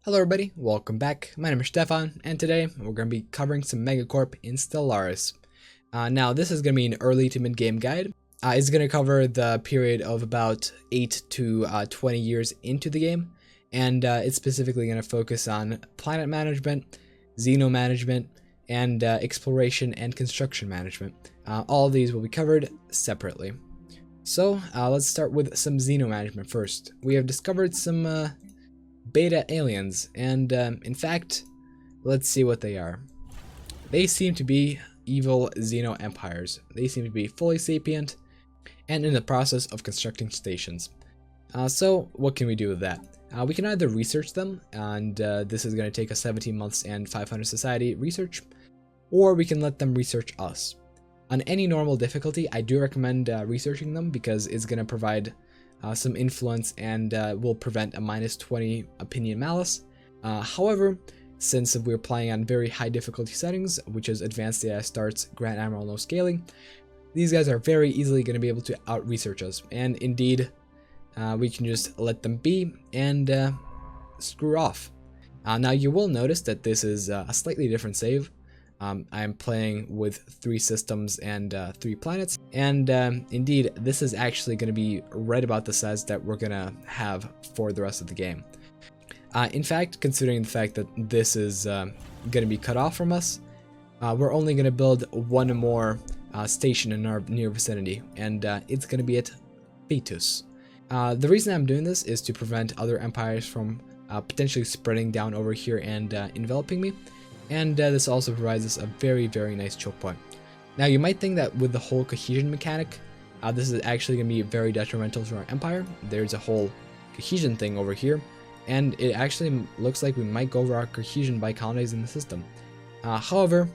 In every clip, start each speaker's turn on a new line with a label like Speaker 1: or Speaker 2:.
Speaker 1: Hello everybody, welcome back. My name is Stefan, and today we're going to be covering some Megacorp in Stellaris. Now this is going to be an early to mid-game guide. It's going to cover the period of about 8 to 20 years into the game, and it's specifically going to focus on planet management, Xeno Management, and exploration and construction management. All of these will be covered separately. So let's start with some Xeno Management first. We have discovered some beta aliens, and in fact, let's see what they are. They seem to be evil Xeno empires. They seem to be fully sapient and in the process of constructing stations. So what can we do with that? We can either research them, and this is going to take us 17 months and 500 society research, or we can let them research us. On any normal difficulty, I do recommend researching them because it's going to provide some influence and will prevent a -20 opinion malice. However, since we're playing on very high difficulty settings, which is Advanced AI Starts, Grand Admiral No Scaling, these guys are very easily going to be able to out-research us, and indeed, we can just let them be and screw off. Now you will notice that this is a slightly different save. I'm playing with 3 systems and 3 planets, and indeed this is actually going to be right about the size that we're going to have for the rest of the game. In fact, considering the fact that this is going to be cut off from us, we're only going to build one more station in our near vicinity, and it's going to be at Betus. The reason I'm doing this is to prevent other empires from potentially spreading down over here and enveloping me. And this also provides us a very nice choke point. Now you might think that with the whole cohesion mechanic, this is actually going to be very detrimental to our empire. There's a whole cohesion thing over here, and it actually looks like we might go over our cohesion by colonizing the system. However,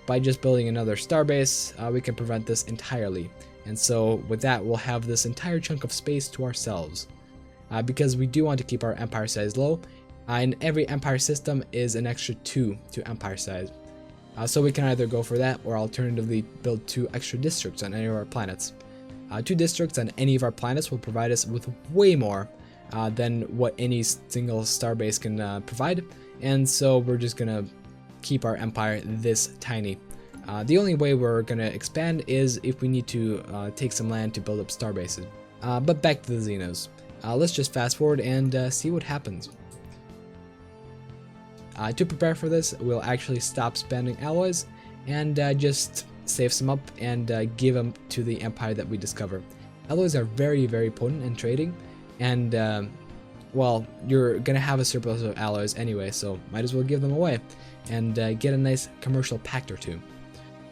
Speaker 1: by just building another starbase, we can prevent this entirely. And so with that, we'll have this entire chunk of space to ourselves. Because we do want to keep our empire size low, and every empire system is an extra 2 to empire size. So we can either go for that or alternatively build 2 extra districts on any of our planets. 2 districts on any of our planets will provide us with way more than what any single starbase can provide, and so we're just gonna keep our empire this tiny. The only way we're gonna expand is if we need to take some land to build up starbases. But back to the Xenos. Let's just fast forward and see what happens. To prepare for this, we'll actually stop spending alloys and just save some up and give them to the empire that we discover. Alloys are very potent in trading, and well, you're gonna have a surplus of alloys anyway, so might as well give them away and get a nice commercial pact or 2.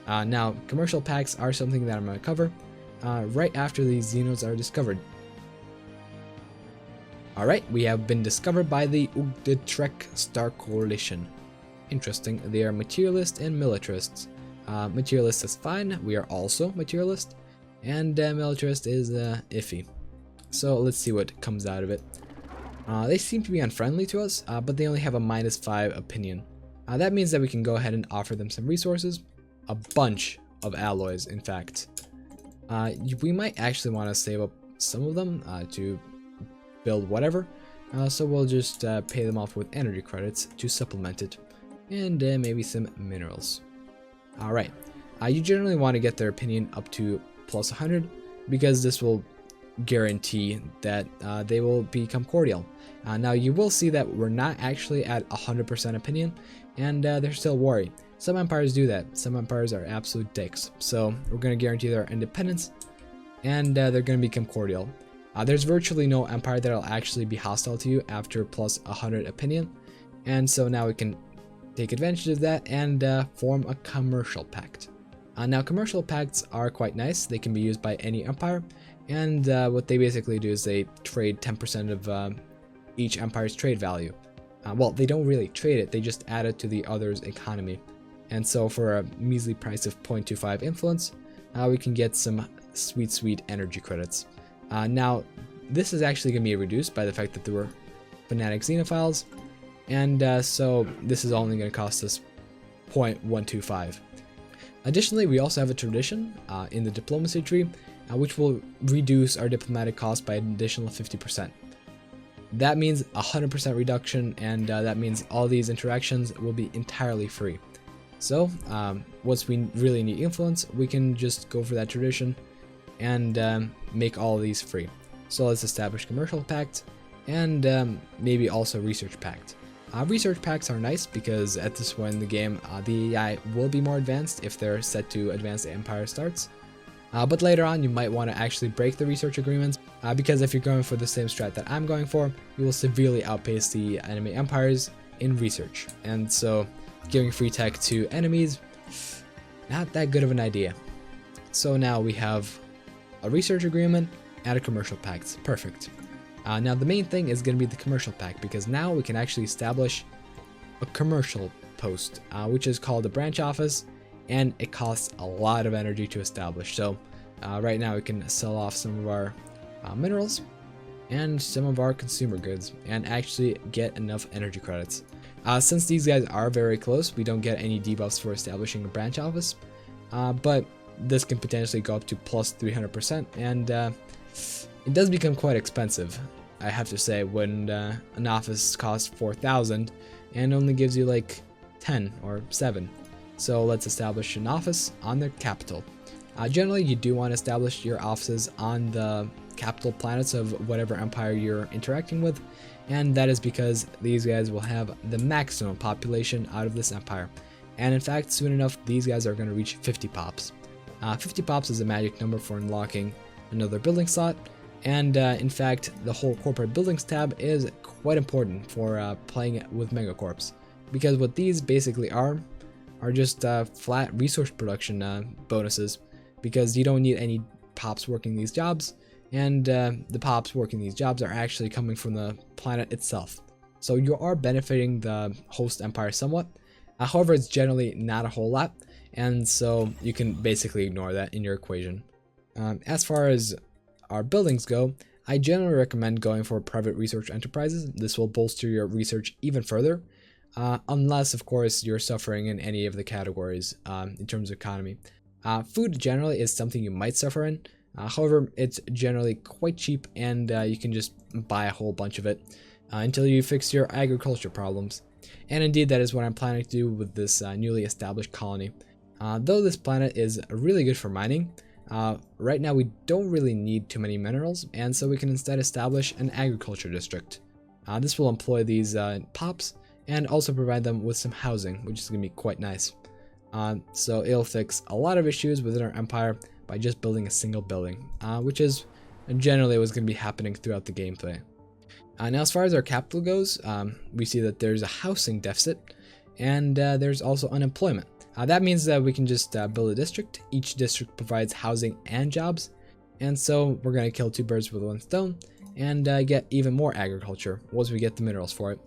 Speaker 1: Now, commercial pacts are something that I'm gonna cover right after these Xenos are discovered. Alright, we have been discovered by the Untitled Star Coalition. Interesting, they are materialist and militarists. Materialist is fine, we are also materialist, and militarist is iffy. So let's see what comes out of it. They seem to be unfriendly to us, but they only have a -5 opinion. That means that we can go ahead and offer them some resources, a bunch of alloys in fact. We might actually want to save up some of them to build whatever, so we'll just pay them off with energy credits to supplement it, and maybe some minerals. Alright, you generally want to get their opinion up to +100 because this will guarantee that they will become cordial. Now you will see that we're not actually at 100% opinion, and they're still worried. Some empires do that. Some empires are absolute dicks, so we're going to guarantee their independence, and they're going to become cordial. There's virtually no empire that will actually be hostile to you after +100 opinion, and so now we can take advantage of that and form a commercial pact. Now commercial pacts are quite nice. They can be used by any empire, and what they basically do is they trade 10% of each empire's trade value. Well, they don't really trade it, they just add it to the other's economy. And so for a measly price of 0.25 influence, we can get some sweet energy credits. Now, this is actually going to be reduced by the fact that there were fanatic xenophiles, and so this is only going to cost us 0.125. Additionally, we also have a tradition in the diplomacy tree, which will reduce our diplomatic cost by an additional 50%. that means 100% reduction, and that means all these interactions will be entirely free. So once we really need influence, we can just go for that tradition and make all of these free. So let's establish commercial pact and maybe also research pact. Research pacts are nice because at this point in the game, the AI will be more advanced if they're set to advance the empire starts. But later on, you might want to actually break the research agreements because if you're going for the same strat that I'm going for, you will severely outpace the enemy empires in research. And so giving free tech to enemies, not that good of an idea. So now we have a research agreement and a commercial pact. Perfect. Now the main thing is going to be the commercial pact, because now we can actually establish a commercial post, which is called a branch office, and it costs a lot of energy to establish. So right now we can sell off some of our minerals and some of our consumer goods and actually get enough energy credits. Since these guys are very close, we don't get any debuffs for establishing a branch office, but this can potentially go up to plus 300%, and it does become quite expensive, I have to say, when an office costs 4,000 and only gives you like 10 or 7. So let's establish an office on the capital. Generally, you do want to establish your offices on the capital planets of whatever empire you're interacting with, and that is because these guys will have the maximum population out of this empire. And in fact, soon enough, these guys are going to reach 50 pops. 50 pops is a magic number for unlocking another building slot, and in fact, the whole corporate buildings tab is quite important for playing with Megacorps, because what these basically are just flat resource production bonuses, because you don't need any pops working these jobs, and the pops working these jobs are actually coming from the planet itself. So you are benefiting the host empire somewhat. However, it's generally not a whole lot, and so you can basically ignore that in your equation. As far as our buildings go, I generally recommend going for private research enterprises. This will bolster your research even further, unless of course you're suffering in any of the categories in terms of economy. Food generally is something you might suffer in, however it's generally quite cheap, and you can just buy a whole bunch of it until you fix your agriculture problems. And indeed, that is what I'm planning to do with this newly established colony. Though this planet is really good for mining, right now we don't really need too many minerals, and so we can instead establish an agriculture district. This will employ these pops and also provide them with some housing, which is going to be quite nice. So it'll fix a lot of issues within our empire by just building a single building, which is generally what's going to be happening throughout the gameplay. Now as far as our capital goes, we see that there's a housing deficit, and there's also unemployment. That means that we can just build a district. Each district provides housing and jobs, and so we're going to kill two birds with one stone and get even more agriculture once we get the minerals for it.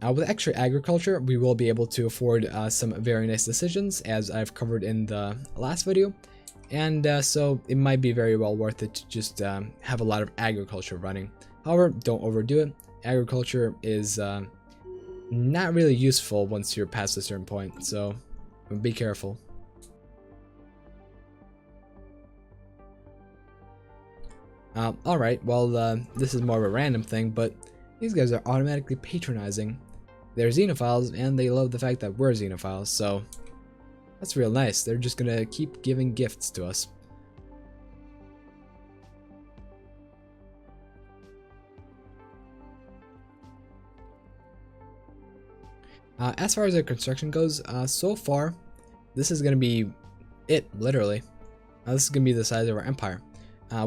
Speaker 1: With extra agriculture, we will be able to afford some very nice decisions, as I've covered in the last video, and so it might be very well worth it to just have a lot of agriculture running. However, don't overdo it. Agriculture is not really useful once you're past a certain point, so be careful. Alright, well, this is more of a random thing, but these guys are automatically patronizing. They're xenophiles, and they love the fact that we're xenophiles, so that's real nice. They're just gonna keep giving gifts to us. As far as our construction goes, so far, this is gonna be it, literally. This is gonna be the size of our empire.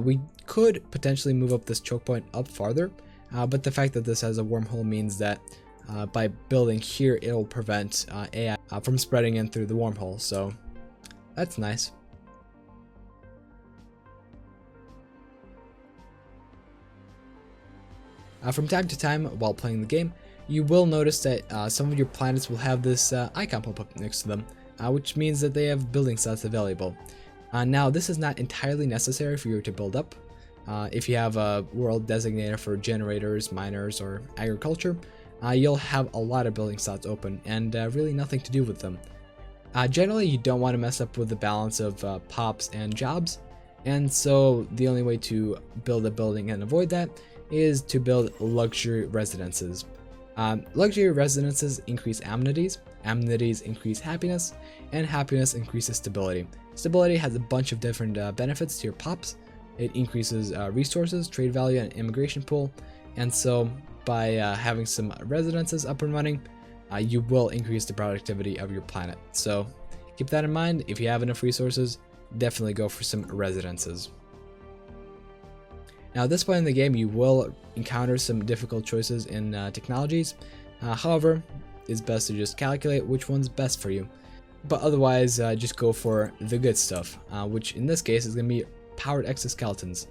Speaker 1: We could potentially move up this choke point up farther, but the fact that this has a wormhole means that by building here, it'll prevent AI from spreading in through the wormhole, so that's nice. From time to time, while playing the game, you will notice that some of your planets will have this icon pop up next to them, which means that they have building slots available. Now, this is not entirely necessary for you to build up. If you have a world designator for generators, miners, or agriculture, you'll have a lot of building slots open and really nothing to do with them. Generally, you don't want to mess up with the balance of pops and jobs, and so the only way to build a building and avoid that is to build luxury residences. Luxury residences increase amenities, amenities increase happiness, and happiness increases stability. Stability has a bunch of different benefits to your pops. It increases resources, trade value, and immigration pool, and so by having some residences up and running, you will increase the productivity of your planet. So keep that in mind. If you have enough resources, definitely go for some residences. Now at this point in the game, you will encounter some difficult choices in technologies. However, it's best to just calculate which one's best for you. But otherwise, just go for the good stuff, which in this case is going to be powered exoskeletons.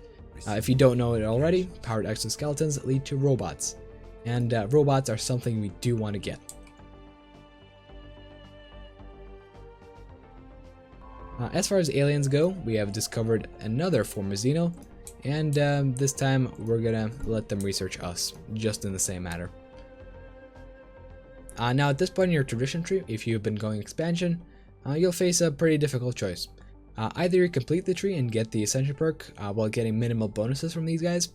Speaker 1: If you don't know it already, powered exoskeletons lead to robots. And robots are something we do want to get. As far as aliens go, we have discovered another form of Xeno, and this time we're gonna let them research us, just in the same manner. Now at this point in your tradition tree, if you've been going expansion, you'll face a pretty difficult choice. Either you complete the tree and get the Ascension perk while getting minimal bonuses from these guys,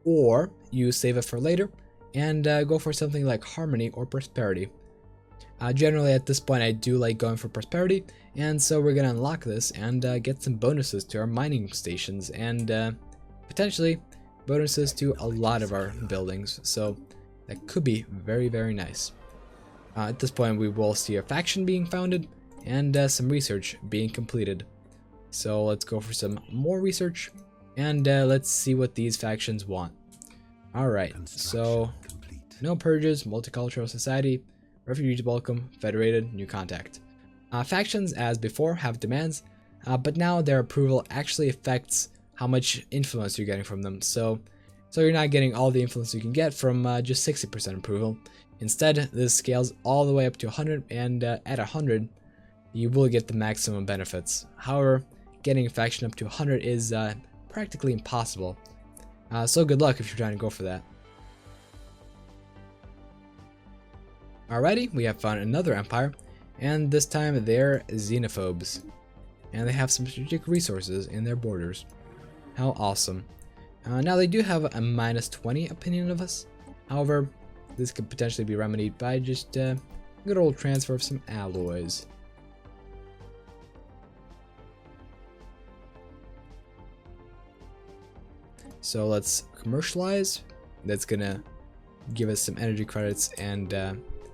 Speaker 1: or you save it for later and go for something like Harmony or Prosperity. Generally at this point I do like going for Prosperity, and so we're going to unlock this and get some bonuses to our mining stations and potentially bonuses to a lot of our buildings, so that could be very, very nice. At this point we will see a faction being founded and some research being completed. So let's go for some more research and let's see what these factions want. Alright, so no purges, multicultural society, refugees welcome, federated, new contact. Factions, as before, have demands, but now their approval actually affects how much influence you're getting from them. So you're not getting all the influence you can get from just 60% approval. Instead, this scales all the way up to 100, and at 100, you will get the maximum benefits. However, getting a faction up to 100 is practically impossible. So good luck if you're trying to go for that. Alrighty, we have found another empire, and this time they're xenophobes. And they have some strategic resources in their borders. How awesome. Now they do have a -20 opinion of us. However, this could potentially be remedied by just a good old transfer of some alloys. So let's commercialize. That's gonna give us some energy credits and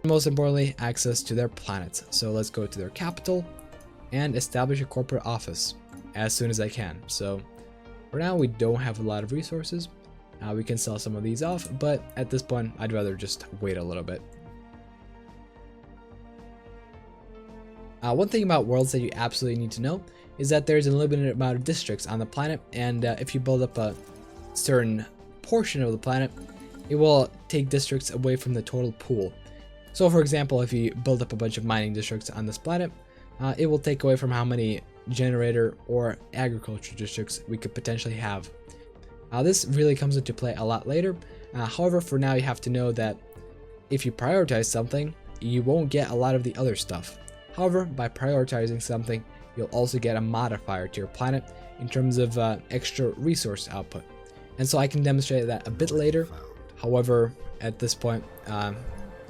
Speaker 1: most importantly, access to their planets. So let's go to their capital and establish a corporate office as soon as I can. So for now, we don't have a lot of resources. We can sell some of these off, but at this point, I'd rather just wait a little bit. One thing about worlds that you absolutely need to know is that there's a limited amount of districts on the planet, and if you build up a certain portion of the planet, it will take districts away from the total pool. So for example, if you build up a bunch of mining districts on this planet, it will take away from how many generator or agriculture districts we could potentially have. This really comes into play a lot later. However, for now you have to know that if you prioritize something, you won't get a lot of the other stuff. However, by prioritizing something, you'll also get a modifier to your planet in terms of extra resource output. And so I can demonstrate that a bit later. However, at this point,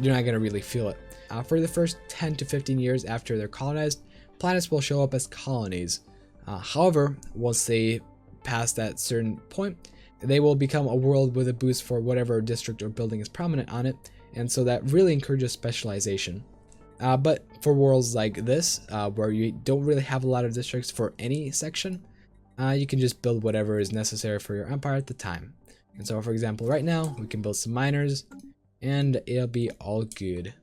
Speaker 1: you're not going to really feel it. For the first 10 to 15 years after they're colonized, planets will show up as colonies. However, once they pass that certain point, they will become a world with a boost for whatever district or building is prominent on it, and so that really encourages specialization. But for worlds like this, where you don't really have a lot of districts for any section, you can just build whatever is necessary for your empire at the time. And so for example, right now, we can build some miners, and it'll be all good.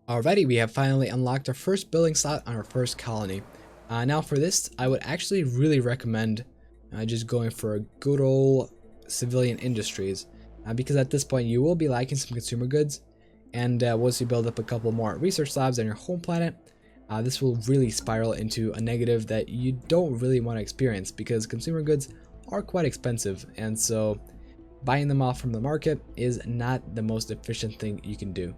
Speaker 1: Alrighty, we have finally unlocked our first building slot on our first colony. Now for this, I would actually really recommend just going for a good old civilian industries, because at this point you will be lacking some consumer goods, and once you build up a couple more research labs on your home planet, this will really spiral into a negative that you don't really want to experience, because consumer goods are quite expensive, and so buying them off from the market is not the most efficient thing you can do.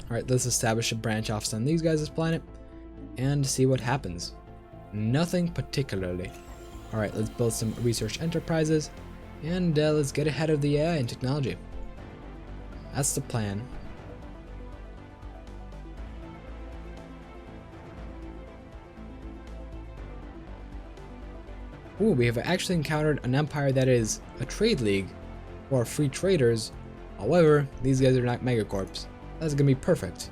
Speaker 1: Alright, let's establish a branch office on these guys' planet and see what happens. Nothing particularly. Alright, let's build some research enterprises and let's get ahead of the AI and technology. That's the plan. Ooh, we have actually encountered an empire that is a trade league or free traders. However, these guys are not megacorps. That's gonna be perfect.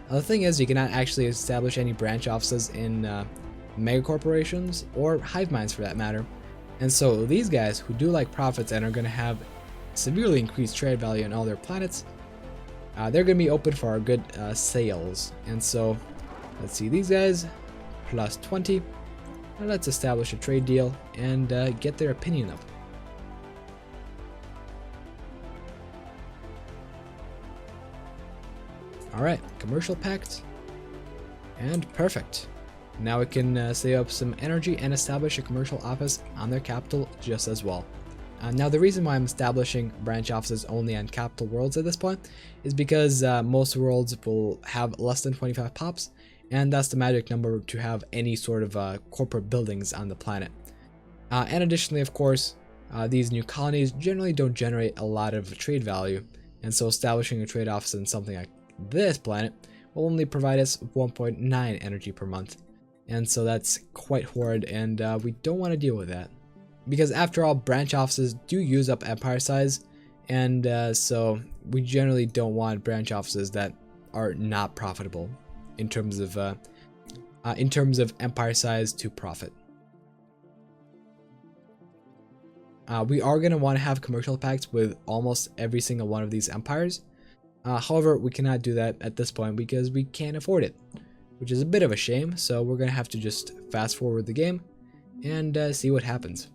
Speaker 1: Now, the thing is, you cannot actually establish any branch offices in megacorporations or hive minds for that matter. And so these guys who do like profits and are gonna have severely increased trade value on all their planets, they're gonna be open for our good sales. And so let's see, these guys plus 20. Let's establish a trade deal and get their opinion up. Alright, commercial pact. And perfect. Now we can save up some energy and establish a commercial office on their capital just as well. Now the reason why I'm establishing branch offices only on capital worlds at this point is because most worlds will have less than 25 pops, and that's the magic number to have any sort of corporate buildings on the planet. And additionally, of course, these new colonies generally don't generate a lot of trade value, and so establishing a trade office in something like this planet will only provide us 1.9 energy per month. And so that's quite horrid, and we don't want to deal with that. Because after all, branch offices do use up empire size, and so we generally don't want branch offices that are not profitable in terms of empire size to profit. We are going to want to have commercial pacts with almost every single one of these empires. However, we cannot do that at this point because we can't afford it, which is a bit of a shame. So we're going to have to just fast forward the game and see what happens.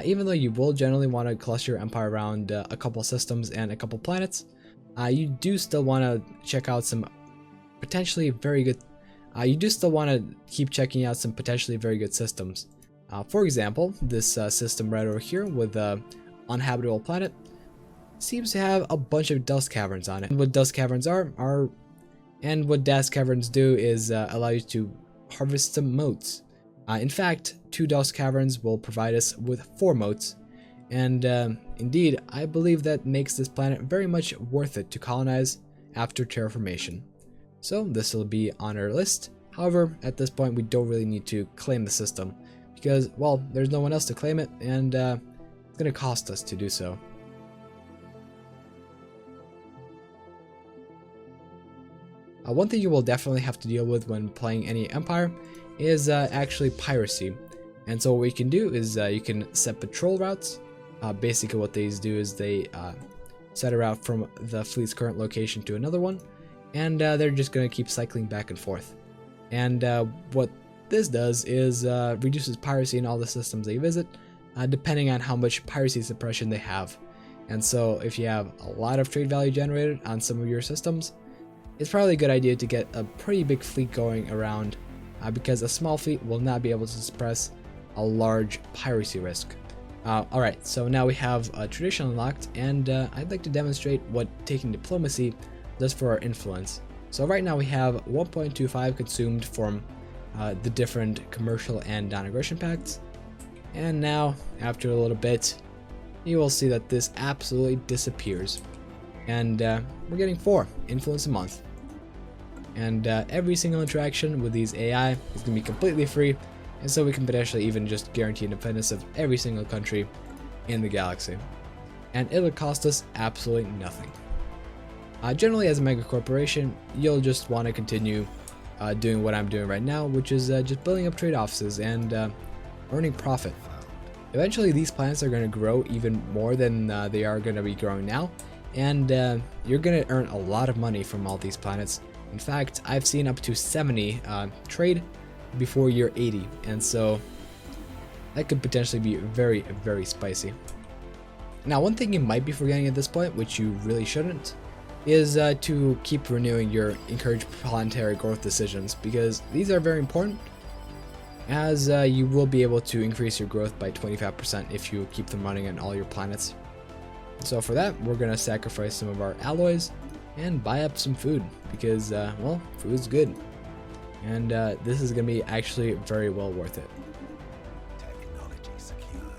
Speaker 1: Even though you will generally want to cluster your empire around a couple systems and a couple planets, you do still want to check out some potentially very good. You do still want to keep checking out some potentially very good systems. For example, this system right over here with uninhabitable planet seems to have a bunch of dust caverns on it. And what dust caverns what dust caverns do is allow you to harvest some motes. In fact, 2 dust caverns will provide us with 4 motes, and indeed, I believe that makes this planet very much worth it to colonize after terraformation. So this will be on our list. However, at this point, we don't really need to claim the system because, well, there's no one else to claim it, and it's going to cost us to do so. One thing you will definitely have to deal with when playing any empire is actually piracy. And so what we can do is you can set patrol routes. Basically what these do is they set a route from the fleet's current location to another one, and they're just going to keep cycling back and forth. And what this does is reduces piracy in all the systems they visit, depending on how much piracy suppression they have. And so if you have a lot of trade value generated on some of your systems, it's probably a good idea to get a pretty big fleet going around, because a small fleet will not be able to suppress a large piracy risk. Alright, so now we have a tradition unlocked, and I'd like to demonstrate what taking diplomacy does for our influence. So right now we have 1.25 consumed from the different commercial and non-aggression pacts, and now after a little bit you will see that this absolutely disappears, and we're getting 4 influence a month. And every single interaction with these AI is going to be completely free, and so we can potentially even just guarantee independence of every single country in the galaxy. And it'll cost us absolutely nothing. Generally, as a mega corporation, you'll just want to continue doing what I'm doing right now, which is just building up trade offices and earning profit. Eventually, these planets are going to grow even more than they are going to be growing now, and you're going to earn a lot of money from all these planets. In fact, I've seen up to 70 trade before year 80, and so that could potentially be very, very spicy. Now, one thing you might be forgetting at this point, which you really shouldn't, is to keep renewing your encouraged planetary growth decisions, because these are very important, as you will be able to increase your growth by 25% if you keep them running on all your planets. So for that, we're going to sacrifice some of our alloys and buy up some food, because, well, food's good. And this is going to be actually very well worth it.
Speaker 2: Technology secured.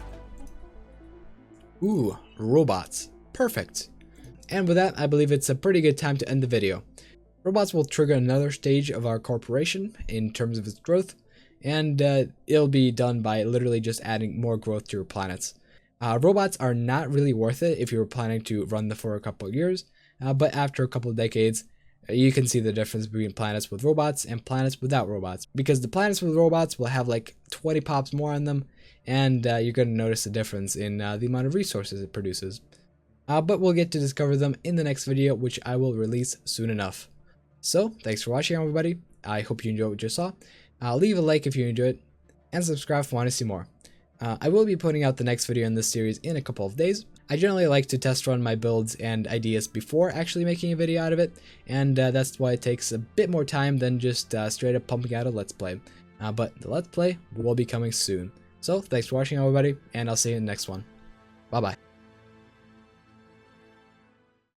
Speaker 1: Ooh, robots. Perfect. And with that, I believe it's a pretty good time to end the video. Robots will trigger another stage of our corporation in terms of its growth, and it'll be done by literally just adding more growth to your planets. Robots are not really worth it if you were planning to run them for a couple of years, but after a couple of decades, you can see the difference between planets with robots and planets without robots, because the planets with robots will have like 20 pops more on them, and you're going to notice a difference in the amount of resources it produces. But we'll get to discover them in the next video, which I will release soon enough. So, thanks for watching, everybody. I hope you enjoyed what you saw. Leave a like if you enjoyed, and subscribe if you want to see more. I will be putting out the next video in this series in a couple of days. I generally like to test run my builds and ideas before actually making a video out of it, and that's why it takes a bit more time than just straight up pumping out a Let's Play. But the Let's Play will be coming soon. So, thanks for watching, everybody, and I'll see you in the next one. Bye-bye.